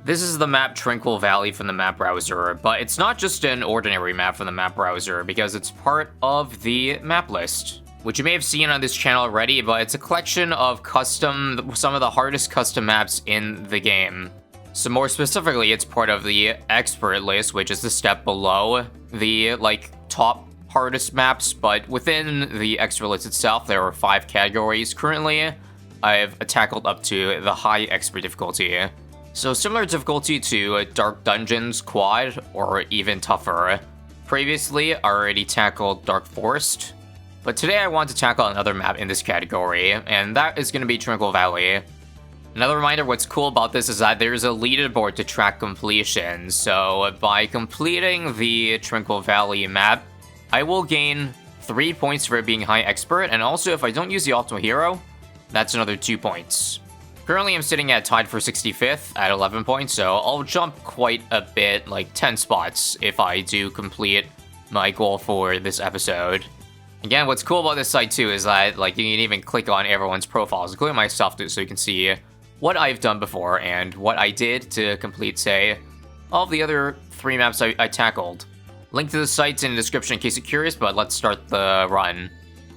This is the map Tranquil Valley from the map browser, but it's not just an ordinary map from the map browser because it's part of the map list, which you may have seen on this channel already, but it's a collection of some of the hardest custom maps in the game. So more specifically, it's part of the expert list, which is the step below the top hardest maps, but within the expert list itself, there are 5 categories. Currently, I've tackled up to the high expert difficulty. So similar difficulty to Dark Dungeons Quad, or even tougher. Previously, I already tackled Dark Forest, but today I want to tackle another map in this category, and that is going to be Tranquil Valley. Another reminder, what's cool about this is that there's a leaderboard to track completion, so by completing the Tranquil Valley map, I will gain 3 points for it being high expert, and also if I don't use the optimal hero, that's another 2 points. Currently, I'm sitting at tied for 65th at 11 points, so I'll jump quite a bit, like 10 spots, if I do complete my goal for this episode. Again, what's cool about this site too is that you can even click on everyone's profiles, including myself too, so you can see what I've done before and what I did to complete, say, all of the other 3 maps I tackled. Link to the site's in the description in case you're curious, but let's start the run.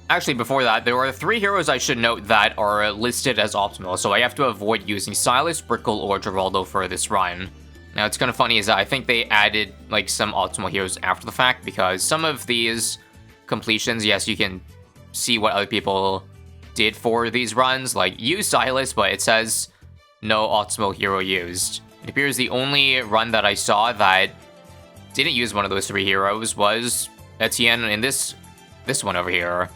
Actually, before that, there are 3 heroes I should note that are listed as optimal, so I have to avoid using Silas, Brickle, or Geraldo for this run. Now, it's kind of funny is that I think they added, some optimal heroes after the fact, because some of these completions, yes, you can see what other people did for these runs, use Silas, but it says no optimal hero used. It appears the only run that I saw that didn't use one of those 3 heroes was Etienne in this one over here.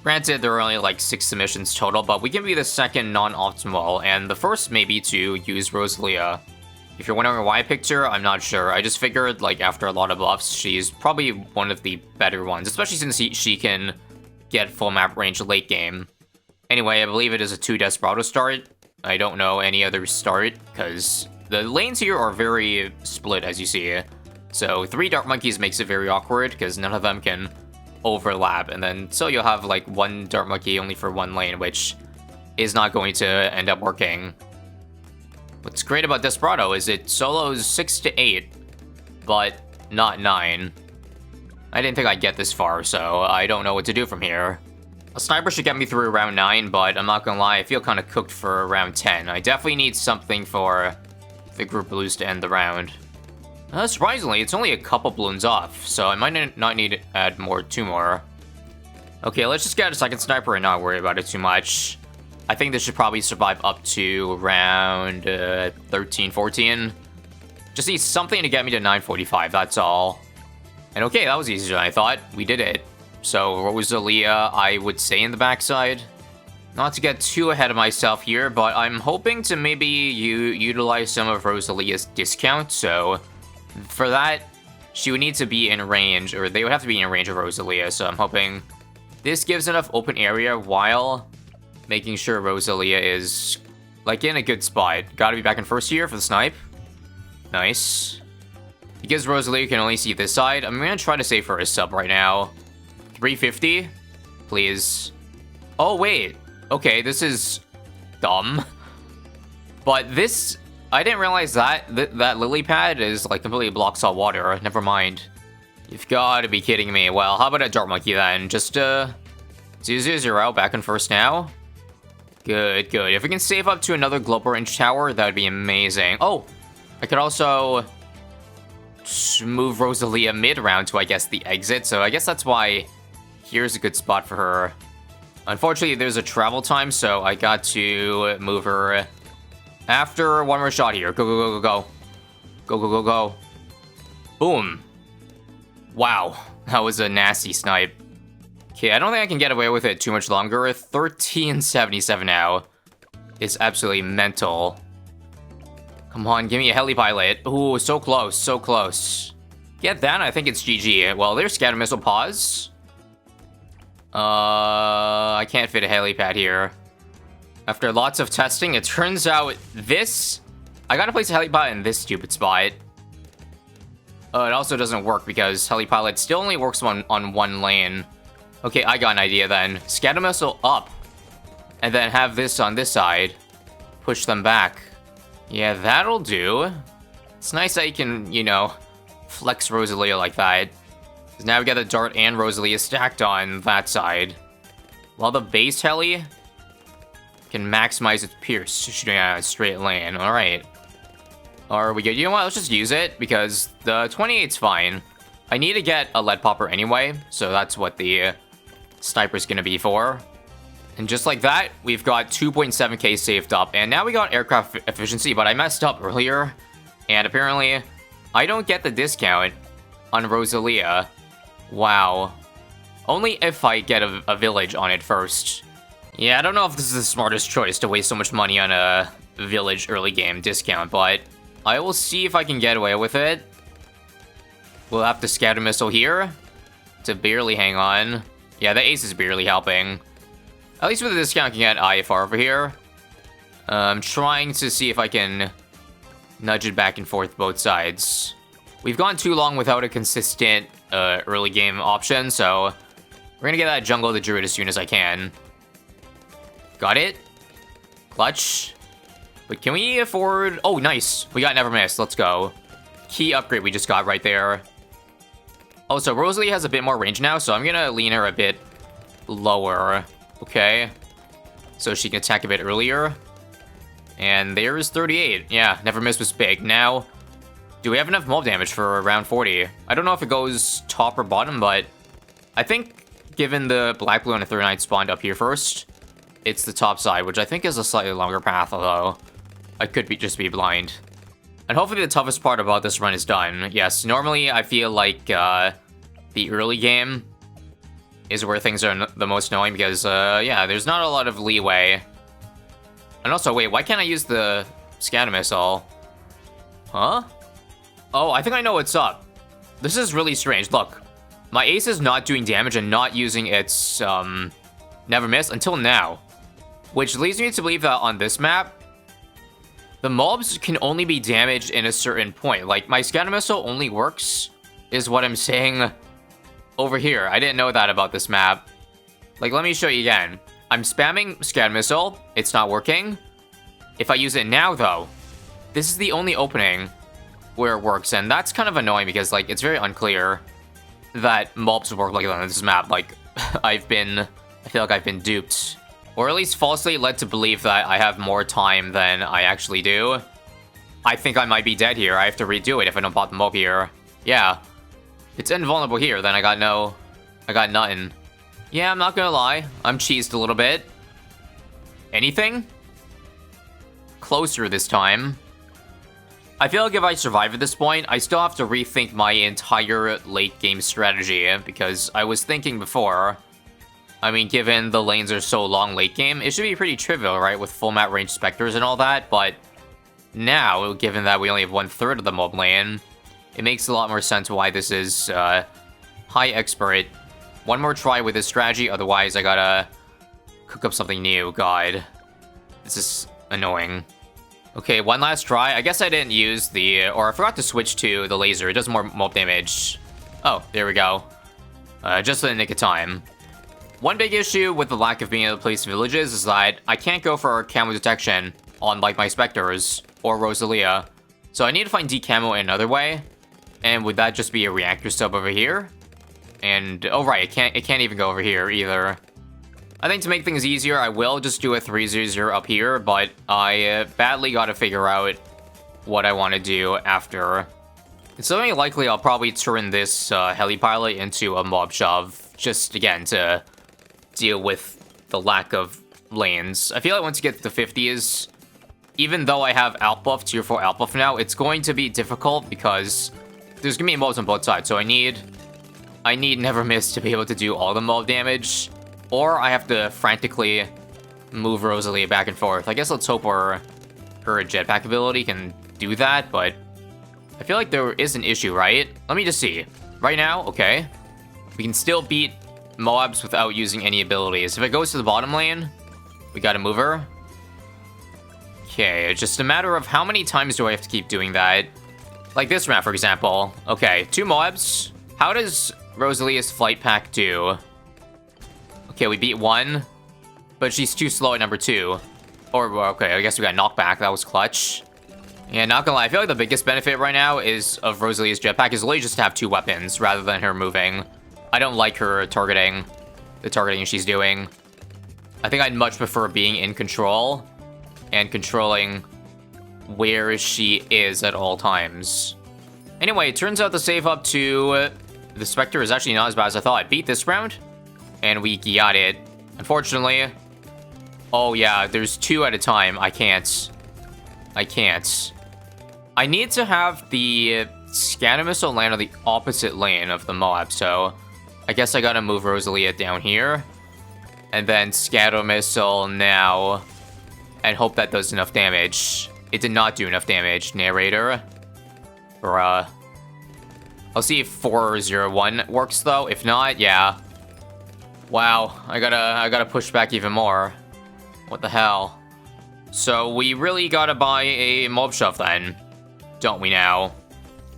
Granted, there are only 6 submissions total, but we can be the second non-optimal, and the first maybe to use Rosalia. If you're wondering why I picked her, I'm not sure. I just figured, after a lot of buffs, she's probably one of the better ones, especially since she can get full map range late game. Anyway, I believe it is a 2 Desperado start. I don't know any other start, because the lanes here are very split, as you see. So 3 Dark Monkeys makes it very awkward, because none of them can overlap, and then so you'll have 1 Dark Monkey only for 1 lane, which is not going to end up working. What's great about Desperado is it solos 6 to 8, but not 9. I didn't think I'd get this far, so I don't know what to do from here. A sniper should get me through round 9, but I'm not gonna lie, I feel kind of cooked for round 10. I definitely need something for the group Bloons to end the round. Surprisingly, it's only a couple balloons off, so I might not need to add 2 more. Okay, let's just get a second sniper and not worry about it too much. I think this should probably survive up to round 13, 14. Just need something to get me to 945, that's all. And okay, that was easier than I thought. We did it. So Rosalia, I would say in the backside. Not to get too ahead of myself here, but I'm hoping to maybe utilize some of Rosalia's discount, so for that, she would need to be in range, or they would have to be in range of Rosalia, so I'm hoping this gives enough open area while making sure Rosalia is, in a good spot. Gotta be back in first here for the snipe. Nice. Because Rosalia can only see this side, I'm gonna try to save for a sub right now. 350? Please. Oh, wait. Okay, this is dumb. But this, I didn't realize that lily pad is completely blocks all water. Never mind. You've got to be kidding me. Well, how about a Dark Monkey then? Just 0-0-0 back in first now. Good, good. If we can save up to another global range tower, that would be amazing. Oh, I could also move Rosalia mid-round to, I guess, the exit. So I guess that's why here's a good spot for her. Unfortunately, there's a travel time, so I got to move her after one more shot here. Go, go, go, go, go. Go, go, go, go. Boom. Wow. That was a nasty snipe. Okay, I don't think I can get away with it too much longer. 1377 now. It's absolutely mental. Come on, give me a heli pilot. Ooh, so close, so close. Get that, I think it's GG. Well, there's scatter missile pause. I can't fit a helipad here. After lots of testing, it turns out this... I gotta place a helipad in this stupid spot. It also doesn't work because helipilot still only works on 1 lane. Okay, I got an idea then. Scatter missile up. And then have this on this side. Push them back. Yeah, that'll do. It's nice that you can, you know, flex Rosalia like that. 'Cause now we got the Dart and Rosalia stacked on that side. While the base heli can maximize its pierce, shooting out a straight lane. Alright. Are we good? You know what? Let's just use it, because the 28's fine. I need to get a lead popper anyway, so that's what the sniper's gonna be for. And just like that, we've got 2.7k saved up. And now we got aircraft efficiency, but I messed up earlier. And apparently, I don't get the discount on Rosalia. Wow. Only if I get a village on it first. Yeah, I don't know if this is the smartest choice to waste so much money on a village early game discount, but I will see if I can get away with it. We'll have to scatter missile here to barely hang on. Yeah, the ace is barely helping. At least with the discount, I can get IFR over here. I'm trying to see if I can nudge it back and forth both sides. We've gone too long without a consistent early game option, so we're gonna get that jungle of the druid as soon as I can. Got it. Clutch. But can we afford... Oh, nice. We got Never Miss. Let's go. Key upgrade we just got right there. Oh, so Rosalie has a bit more range now, so I'm gonna lean her a bit lower. Okay. So she can attack a bit earlier. And there's 38. Yeah, Never Miss was big. Now, do we have enough mob damage for around 40? I don't know if it goes top or bottom, but I think given the Black Blue and the 39 spawned up here first, it's the top side, which I think is a slightly longer path, although I could just be blind. And hopefully the toughest part about this run is done. Yes, normally I feel like the early game is where things are the most annoying because, yeah, there's not a lot of leeway. And also, wait, why can't I use the scatter missile? Huh? Oh, I think I know what's up. This is really strange. Look, my ace is not doing damage and not using its Never Miss until now. Which leads me to believe that on this map, the mobs can only be damaged in a certain point. Like, my scatter missile only works, is what I'm saying over here. I didn't know that about this map. Like, let me show you again. I'm spamming scatter missile. It's not working. If I use it now, though, this is the only opening where it works. And that's kind of annoying because, like, it's very unclear that mobs work like that on this map. Like, I feel like I've been duped. Or at least falsely led to believe that I have more time than I actually do. I think I might be dead here. I have to redo it if I don't pop the mob here. Yeah. It's invulnerable here, then I got nothing. Yeah, I'm not gonna lie. I'm cheesed a little bit. Anything? Closer this time. I feel like if I survive at this point, I still have to rethink my entire late game strategy, because I was thinking before, I mean, given the lanes are so long late game, it should be pretty trivial, right, with full map range specters and all that, but now, given that we only have 1/3 of the mob lane, it makes a lot more sense why this is high expert. One more try with this strategy, otherwise I gotta cook up something new. God, this is annoying. Okay, one last try. I guess I didn't use or I forgot to switch to the laser. It does more mob damage. Oh, there we go. Just in the nick of time. One big issue with the lack of being able to place villages is that I can't go for camo detection on, like, my Spectres or Rosalia. So I need to find decamo in another way. And would that just be a reactor sub over here? And, oh right, it can't even go over here either. I think to make things easier, I will just do a 3-0-0 up here, but I badly gotta figure out what I want to do after. It's only likely I'll probably turn this heli pilot into a mob shove, just again to deal with the lack of lanes. I feel like once you get to the 50s, even though I have alt buff, tier 4 alt buff now, it's going to be difficult because there's gonna be mobs on both sides, so I need Never Miss to be able to do all the mob damage, or I have to frantically move Rosalie back and forth. I guess let's hope her jetpack ability can do that, but I feel like there is an issue, right? Let me just see. Right now, okay, we can still beat mobs without using any abilities. If it goes to the bottom lane, we gotta move her. Okay, it's just a matter of how many times do I have to keep doing that. Like this map, for example. Okay, 2 mobs. How does Rosalia's flight pack do? Okay, we beat 1, but she's too slow at number 2. Or, okay, I guess we got knockback. That was clutch. Yeah, not gonna lie, I feel like the biggest benefit right now is of Rosalia's jetpack is literally just to have 2 weapons rather than her moving. I don't like her targeting, the targeting she's doing. I think I'd much prefer being in control and controlling where she is at all times. Anyway, it turns out the save up to the Spectre is actually not as bad as I thought. I beat this round, and we got it. Unfortunately, oh yeah, there's 2 at a time. I can't. I need to have the scatter missile land on the opposite lane of the Moab, so I guess I gotta move Rosalia down here. And then scatter missile now, and hope that does enough damage. It did not do enough damage, narrator. Bruh. I'll see if 401 works though. If not, yeah. Wow, I gotta push back even more. What the hell? So we really gotta buy a mob shove then, don't we now?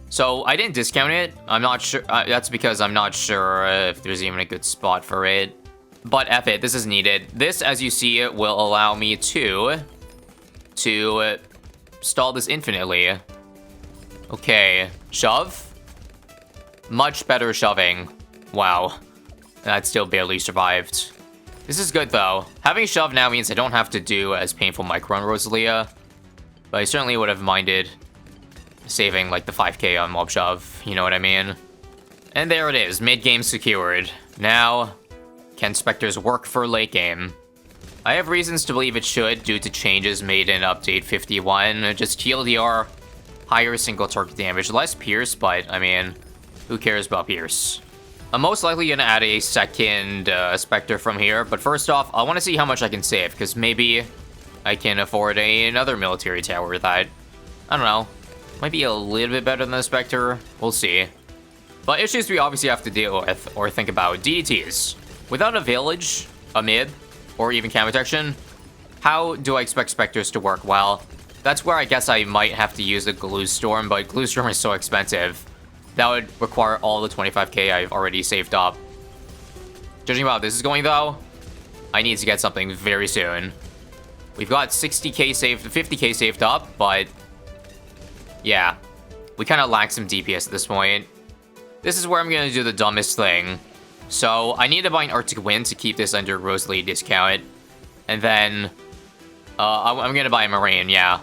So I didn't discount it. I'm not sure. That's because I'm not sure if there's even a good spot for it. But F it, this is needed. This, as you see, will allow me to stall this infinitely. Okay, shove. Much better shoving. Wow, that still barely survived. This is good though. Having shove now means I don't have to do as painful micro on Rosalia, but I certainly would have minded saving like the 5k on mob shove, you know what I mean? And there it is, mid-game secured. Now, can Spectres work for late game? I have reasons to believe it should due to changes made in update 51. Just TLDR, higher single target damage, less pierce, but I mean, who cares about pierce? I'm most likely gonna add a second Spectre from here, but first off, I want to see how much I can save, because maybe I can afford another military tower that, I don't know, might be a little bit better than the Spectre. We'll see. But issues we obviously have to deal with or think about. DDTs. Without a village, a mid, or even cam protection, how do I expect Spectres to work? Well, that's where I guess I might have to use a Glue Storm, but Glue Storm is so expensive. That would require all the 25k I've already saved up. Judging by how this is going though, I need to get something very soon. We've got 60k saved, 50k saved up, but yeah, we kind of lack some DPS at this point. This is where I'm gonna do the dumbest thing. So I need to buy an Arctic Wind to keep this under Rosalie discount, and then I'm gonna buy a Marine. Yeah,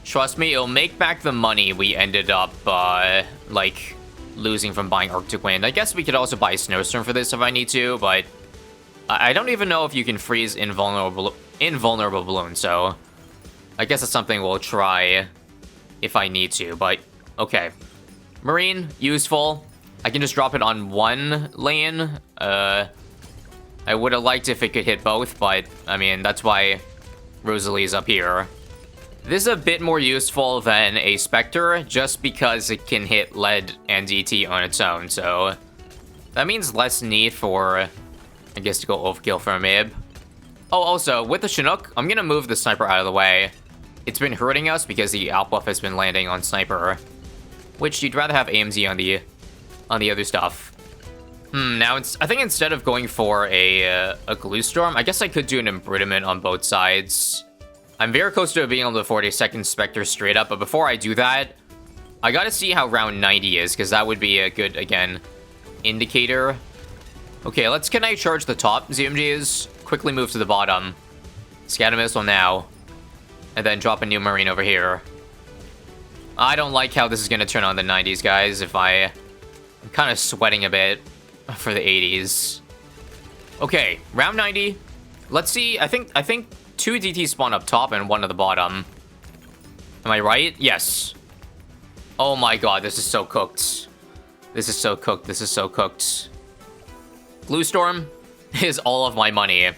trust me, it'll make back the money we ended up like losing from buying Arctic Wind. I guess we could also buy Snowstorm for this if I need to, but I don't even know if you can freeze invulnerable balloon, so I guess that's something we'll try if I need to, but okay. Marine, useful. I can just drop it on one lane. I would have liked if it could hit both, but I mean, that's why Rosalie's up here. This is a bit more useful than a Spectre, just because it can hit lead and DT on its own, so that means less need for, I guess, to go overkill for a MIB. Oh, also, with the Chinook, I'm gonna move the Sniper out of the way. It's been hurting us because the out buff has been landing on Sniper, which you'd rather have AMZ on the other stuff. Now, I think instead of going for a Glue Storm, I guess I could do an Embrutement on both sides. I'm very close to being able to afford a second Spectre straight up, but before I do that, I gotta see how round 90 is, because that would be a good, again, indicator. Okay, can I charge the top ZMGs? Quickly move to the bottom. Scatter Missile now. And then drop a new Marine over here. I don't like how this is gonna turn on the 90s, guys, I'm kind of sweating a bit for the 80s. Okay, round 90. Let's see, I think 2 DTs spawn up top and 1 at the bottom. Am I right? Yes. Oh my god, this is so cooked. This is so cooked, this is so cooked. Glue Storm is all of my money.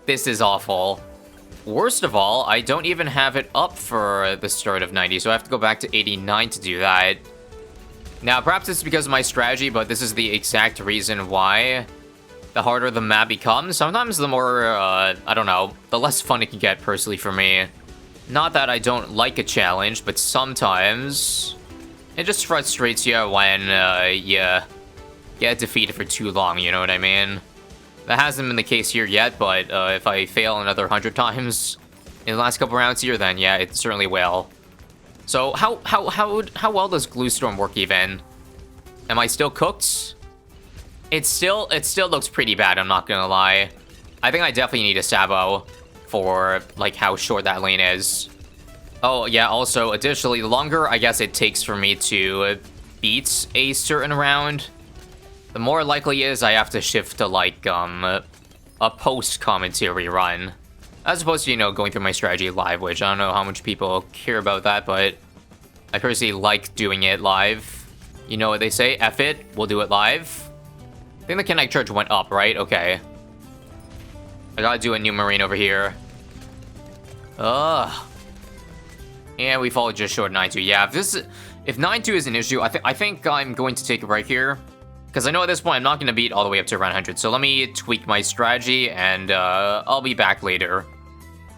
This is awful. Worst of all, I don't even have it up for the start of 90, so I have to go back to 89 to do that. Now, perhaps it's because of my strategy, but this is the exact reason why. The harder the map becomes, sometimes the more, I don't know, the less fun it can get personally for me. Not that I don't like a challenge, but sometimes it just frustrates you when you get defeated for too long, you know what I mean? That hasn't been the case here yet, but if I fail another 100 times in the last couple rounds here, then yeah, it certainly will. So how well does Glue Storm work even? Am I still cooked? It still looks pretty bad, I'm not gonna lie. I think I definitely need a Sabo for like how short that lane is. Oh yeah, also additionally, the longer I guess it takes for me to beat a certain round, the more likely is I have to shift to like a post-commentary run. As opposed to, you know, going through my strategy live, which I don't know how much people care about that, but I personally like doing it live. You know what they say, F it, we'll do it live. I think the Kinetic Charge went up, right? Okay. I gotta do a new Marine over here. Ugh. And we fall just short 9-2. Yeah, if 9-2 is an issue, I think I'm going to take a break here. Because I know at this point I'm not going to beat all the way up to around 100. So let me tweak my strategy, and I'll be back later.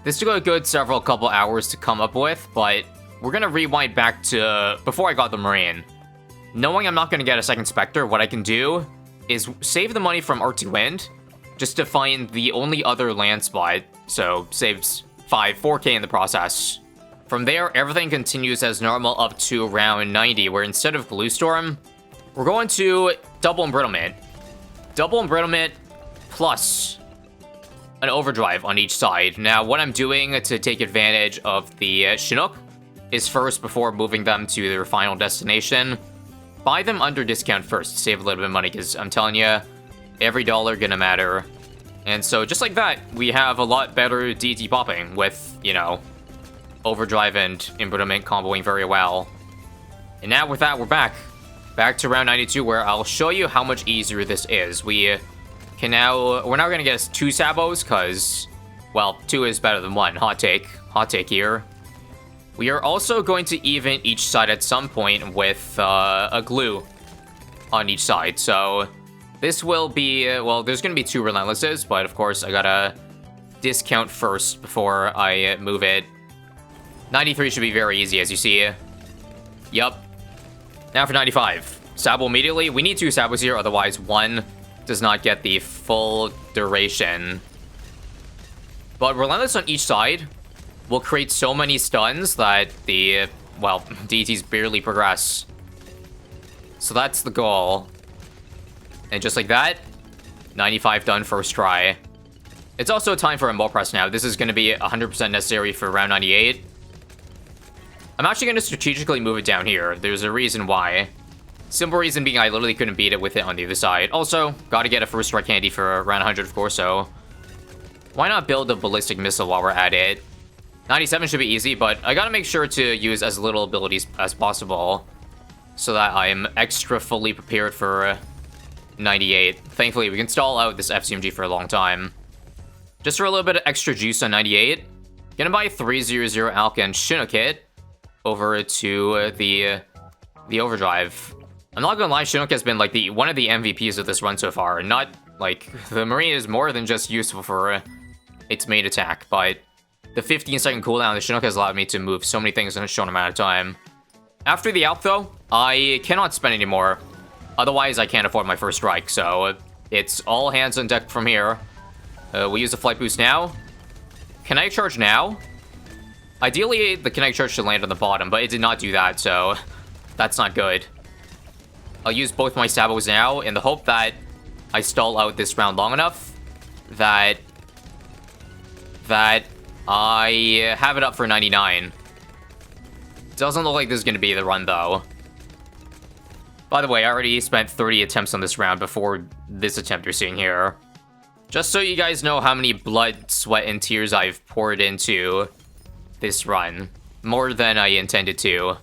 This took a good couple hours to come up with, but we're going to rewind back to before I got the Marine. Knowing I'm not going to get a second Spectre, what I can do is save the money from Arctic Wind just to find the only other land spot. So saves 4K in the process. From there, everything continues as normal up to around 90, where instead of Glue Storm, we're going to double Embrittlement. Double Embrittlement plus an Overdrive on each side. Now, what I'm doing to take advantage of the Chinook is first, before moving them to their final destination, buy them under discount first to save a little bit of money, because I'm telling you, every dollar gonna matter. And so, just like that, we have a lot better DT popping with, you know, Overdrive and Embrittlement comboing very well. And now with that, we're back to round 92, where I'll show you how much easier this is. We're now gonna get 2 Sabos, because, well, 2 is better than 1. Hot take here. We are also going to even each side at some point with a glue on each side. So this will be, well, there's gonna be 2 Relentlesses, but of course I gotta discount first before I move it. 93 should be very easy, as you see. Yup. Now for 95. Sabo immediately. We need 2 Sabos here, otherwise 1 does not get the full duration. But Relentless on each side will create so many stuns that the, well, DTs barely progress. So that's the goal. And just like that, 95 done first try. It's also time for a Mole Press now. This is going to be 100% necessary for round 98. I'm actually going to strategically move it down here. There's a reason why. Simple reason being I literally couldn't beat it with it on the other side. Also, got to get a first strike handy for round 100, of course, so why not build a ballistic missile while we're at it? 97 should be easy, but I got to make sure to use as little abilities as possible so that I'm extra fully prepared for 98. Thankfully, we can stall out this FCMG for a long time. Just for a little bit of extra juice on 98, gonna buy 300 Alka and Chinook kit over to the Overdrive. I'm not gonna lie, Chinook has been like one of the MVPs of this run so far. Not like the Marine is more than just useful for its main attack, but the 15-second cooldown, the Chinook has allowed me to move so many things in a short amount of time. After the Alp though, I cannot spend any more. Otherwise, I can't afford my first strike, so it's all hands on deck from here. We use a flight boost now. Kinetic Charge now. Ideally, the Kinetic Charge should land on the bottom, but it did not do that, so that's not good. I'll use both my Sabos now in the hope that I stall out this round long enough that I have it up for 99. Doesn't look like this is going to be the run, though. By the way, I already spent 30 attempts on this round before this attempt you're seeing here. Just so you guys know how many blood, sweat, and tears I've poured into this run. More than I intended to.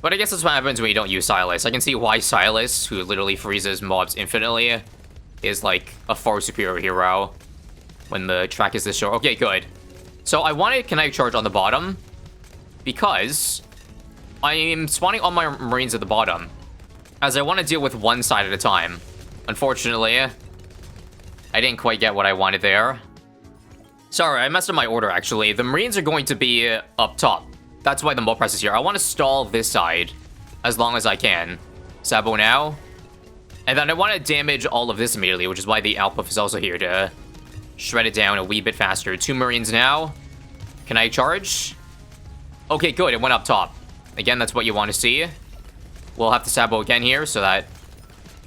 But I guess that's what happens when you don't use Silas. I can see why Silas, who literally freezes mobs infinitely, is like a far superior hero when the track is this short. Okay, good. So I wanted Kinetic Charge on the bottom because I'm spawning all my Marines at the bottom, as I want to deal with one side at a time. Unfortunately, I didn't quite get what I wanted there. Sorry, I messed up my order, actually. The Marines are going to be up top. That's why the Mole Press is here. I want to stall this side as long as I can. Sabo now. And then I want to damage all of this immediately, which is why the Alpuff is also here to shred it down a wee bit faster. 2 Marines now. Can I charge? Okay, good. It went up top. Again, that's what you want to see. We'll have to Sabo again here so that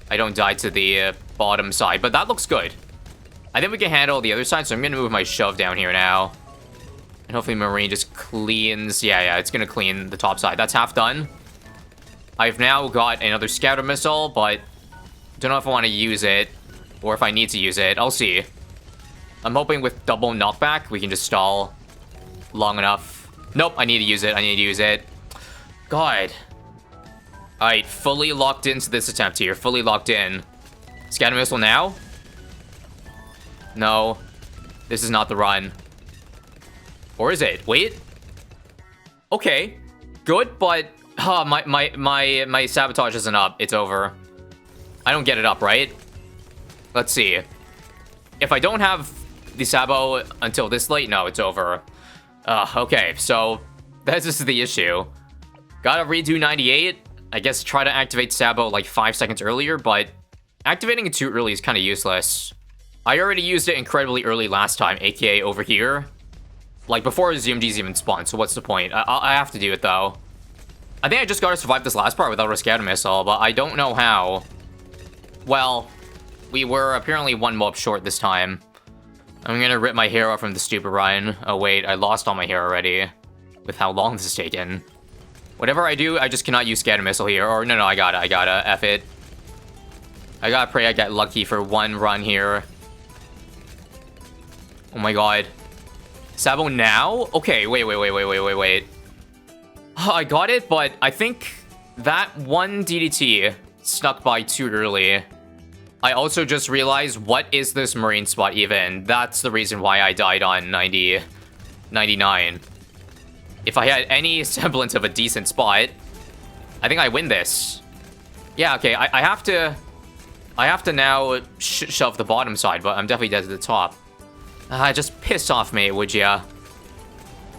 I don't die to the bottom side. But that looks good. I think we can handle the other side, so I'm going to move my shove down here now. And hopefully Marine just cleans. Yeah, it's going to clean the top side. That's half done. I've now got another Scouter Missile, but don't know if I want to use it or if I need to use it. I'll see. I'm hoping with double knockback, we can just stall long enough. Nope, I need to use it. God. Alright, fully locked into this attempt here. Fully locked in. Scatter Missile now? No. This is not the run. Or is it? Wait. Okay. Good, but my sabotage isn't up. It's over. I don't get it up, right? Let's see. If I don't have the Sabo until this late, no, it's over. Okay, so that's just the issue. Gotta redo 98. I guess try to activate Sabo like 5 seconds earlier, but activating it too early is kind of useless. I already used it incredibly early last time, aka over here. Like before ZMGs even spawned, so what's the point? I have to do it though. I think I just gotta survive this last part without a Scatter Missile, but I don't know how. Well, we were apparently one mob short this time. I'm gonna rip my hair off from the stupid run. Oh wait, I lost all my hair already. With how long this has taken. Whatever I do, I just cannot use Scatter Missile here. Or no, I gotta F it. I gotta pray I get lucky for one run here. Oh my god. Sabo now? Okay, wait. Oh, I got it, but I think that one DDT snuck by too early. I also just realized, what is this Marine spot even? That's the reason why I died on 99. If I had any semblance of a decent spot, I think I win this. Yeah, okay, I have to now shove the bottom side, but I'm definitely dead to the top. Just piss off me, would ya?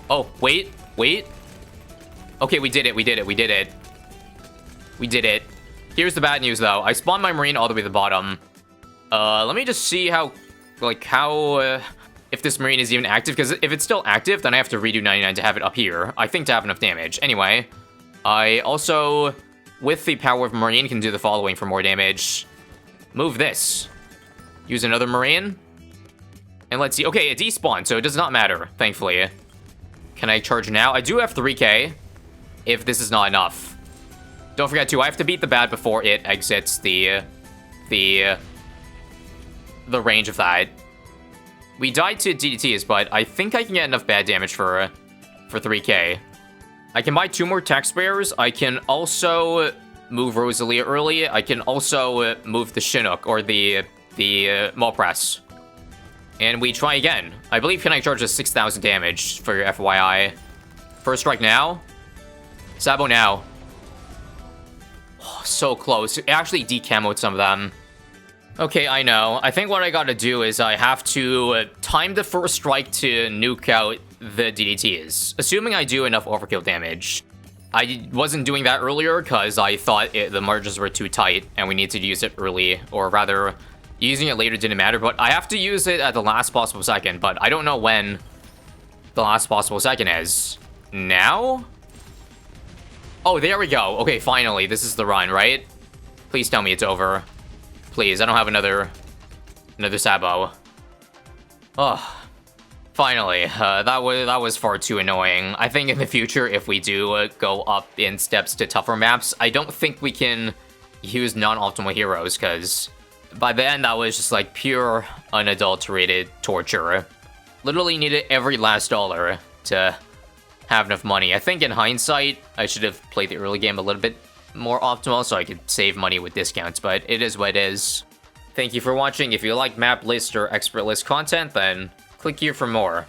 Oh, wait. Okay, we did it. Here's the bad news, though. I spawned my Marine all the way to the bottom. Let me just see how, if this Marine is even active, because if it's still active, then I have to redo 99 to have it up here. I think to have enough damage. Anyway, I also, with the power of Marine, can do the following for more damage. Move this. Use another Marine. And let's see. Okay, it despawned, so it does not matter, thankfully. Can I charge now? I do have 3k, if this is not enough. Don't forget, too, I have to beat the bad before it exits the range of that. We died to DDTs, but I think I can get enough bad damage for 3k. I can buy 2 more tech spares. I can also move Rosalia early. I can also move the Chinook, or the Maul Press. And we try again. I believe Connect Charge does 6,000 damage, for your FYI. First strike now. Sabo now. Oh, so close. It actually decamoed some of them. Okay, I know. I think what I gotta do is I have to time the first strike to nuke out the DDTs. Assuming I do enough overkill damage. I wasn't doing that earlier because I thought the margins were too tight and we need to use it early. Or rather, using it later didn't matter. But I have to use it at the last possible second. But I don't know when the last possible second is. Now? Oh, there we go. Okay, finally. This is the run, right? Please tell me it's over. Please, I don't have another Sabo. Oh, finally. That was far too annoying. I think in the future, if we do go up in steps to tougher maps, I don't think we can use non-optimal heroes, because by the end, that was just like pure, unadulterated torture. Literally needed every last dollar to have enough money. I think in hindsight, I should have played the early game a little bit more optimal so I could save money with discounts, but it is what it is. Thank you for watching. If you like map list or expert list content, then click here for more.